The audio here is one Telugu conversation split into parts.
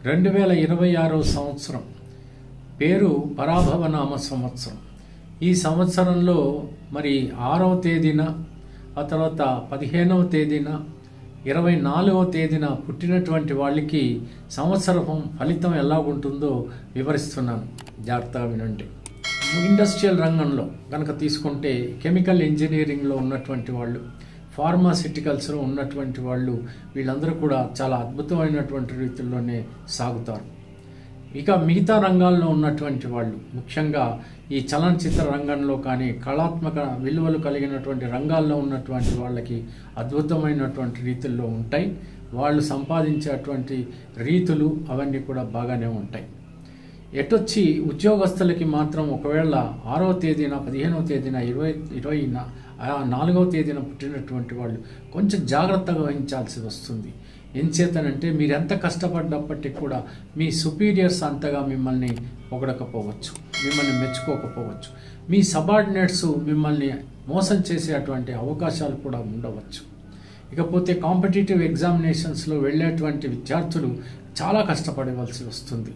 2026 సంవత్సరం పేరు పరాభవనామ సంవత్సరం. ఈ సంవత్సరంలో మరి 6వ తేదీన, ఆ తర్వాత 15వ తేదీన, 24వ తేదీన పుట్టినటువంటి వాళ్ళకి సంవత్సరం ఫలితం ఎలా ఉంటుందో వివరిస్తున్నాను, జాగ్రత్తగా వినండి. ఇండస్ట్రియల్ రంగంలో కనుక తీసుకుంటే కెమికల్ ఇంజనీరింగ్లో ఉన్నటువంటి వాళ్ళు, ఫార్మాసిటికల్స్లో ఉన్నటువంటి వాళ్ళు, వీళ్ళందరూ కూడా చాలా అద్భుతమైనటువంటి రీతిలోనే సాగుతారు. ఇక మిగతా రంగాల్లో ఉన్నటువంటి వాళ్ళు, ముఖ్యంగా ఈ చలనచిత్ర రంగంలో కానీ కళాత్మక విలువలు కలిగినటువంటి రంగాల్లో ఉన్నటువంటి వాళ్ళకి అద్భుతమైనటువంటి రీతుల్లో ఉంటాయి. వాళ్ళు సంపాదించేటువంటి రీతులు అవన్నీ కూడా బాగానే ఉంటాయి. ఎటొచ్చి ఉద్యోగస్తులకి మాత్రం ఒకవేళ 6వ తేదీన, 15వ తేదీన, 24వ తేదీన పుట్టినటువంటి వాళ్ళు కొంచెం జాగ్రత్తగా వహించాల్సి వస్తుంది. ఎంచేతనంటే మీరు ఎంత కష్టపడ్డప్పటికీ కూడా మీ సుపీరియర్స్ అంతగా మిమ్మల్ని పొగడకపోవచ్చు, మిమ్మల్ని మెచ్చుకోకపోవచ్చు. మీ సబార్డినేట్స్ మిమ్మల్ని మోసం చేసేటువంటి అవకాశాలు కూడా ఉండవచ్చు. ఇకపోతే కాంపిటేటివ్ ఎగ్జామినేషన్స్లో వెళ్ళేటువంటి విద్యార్థులు చాలా కష్టపడవలసి వస్తుంది.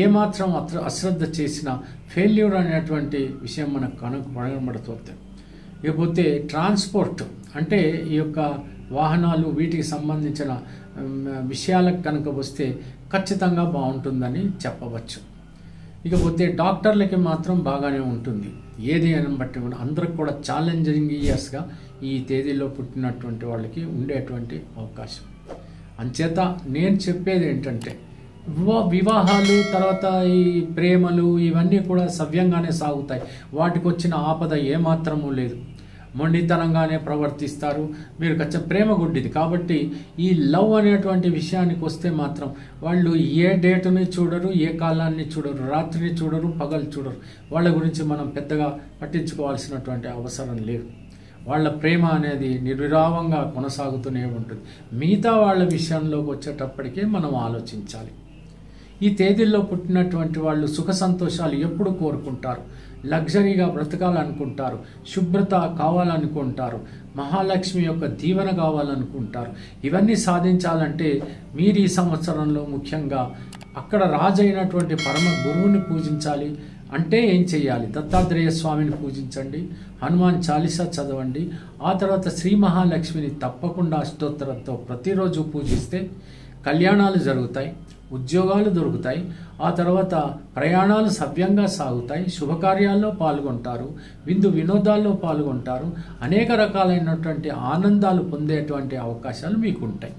ఏమాత్రం అశ్రద్ధ చేసినా ఫెయిల్యూర్ అనేటువంటి విషయం మనకు కనబడుతుంది. ఇకపోతే ట్రాన్స్పోర్ట్ అంటే ఈ యొక్క వాహనాలు, వీటికి సంబంధించిన విషయాలకు కనుక వస్తే ఖచ్చితంగా బాగుంటుందని చెప్పవచ్చు. ఇకపోతే డాక్టర్లకి మాత్రం బాగానే ఉంటుంది. ఏది అని బట్టి కూడా అందరికి కూడా ఛాలెంజింగ్ ఇయర్స్గా ఈ తేదీలో పుట్టినటువంటి వాళ్ళకి ఉండేటువంటి అవకాశం. అంచేత నేను చెప్పేది ఏంటంటే వివాహాలు, తర్వాత ఈ ప్రేమలు ఇవన్నీ కూడా సవ్యంగానే సాగుతాయి. వాటికి వచ్చిన ఆపద ఏమాత్రమూ లేదు. మొండితనంగానే ప్రవర్తిస్తారు. మీరు ప్రేమ గుడ్డిది కాబట్టి ఈ లవ్ అనేటువంటి విషయానికి వస్తే మాత్రం వాళ్ళు ఏ డేటుని చూడరు, ఏ కాలాన్ని చూడరు, రాత్రిని చూడరు, పగలు చూడరు. వాళ్ళ గురించి మనం పెద్దగా పట్టించుకోవాల్సినటువంటి అవసరం లేదు. వాళ్ళ ప్రేమ అనేది నిర్విరామంగా కొనసాగుతూనే ఉంటుంది. మిగతా వాళ్ళ విషయంలోకి వచ్చేటప్పటికే మనం ఆలోచించాలి. ఈ తేదీల్లో పుట్టినటువంటి వాళ్ళు సుఖ సంతోషాలు ఎప్పుడు కోరుకుంటారు, లగ్జరీగా బ్రతకాలనుకుంటారు, శుభ్రత కావాలనుకుంటారు, మహాలక్ష్మి యొక్క దీవెన కావాలనుకుంటారు. ఇవన్నీ సాధించాలంటే మీరు ఈ సంవత్సరంలో ముఖ్యంగా అక్కడ రాజైనటువంటి పరమ గురువుని పూజించాలి. అంటే ఏం చేయాలి? దత్తాత్రేయ స్వామిని పూజించండి, హనుమాన్ చాలీసా చదవండి, ఆ తర్వాత శ్రీ మహాలక్ష్మిని తప్పకుండా అష్టోత్తరంతో ప్రతిరోజు పూజిస్తే కళ్యాణాలు జరుగుతాయి, ఉద్యోగాలు దొరుకుతాయి, ఆ తర్వాత ప్రయాణాలు సవ్యంగా సాగుతాయి, శుభకార్యాల్లో పాల్గొంటారు, విందు వినోదాల్లో పాల్గొంటారు, అనేక రకాలైనటువంటి ఆనందాలు పొందేటువంటి అవకాశాలు మీకు ఉంటాయి.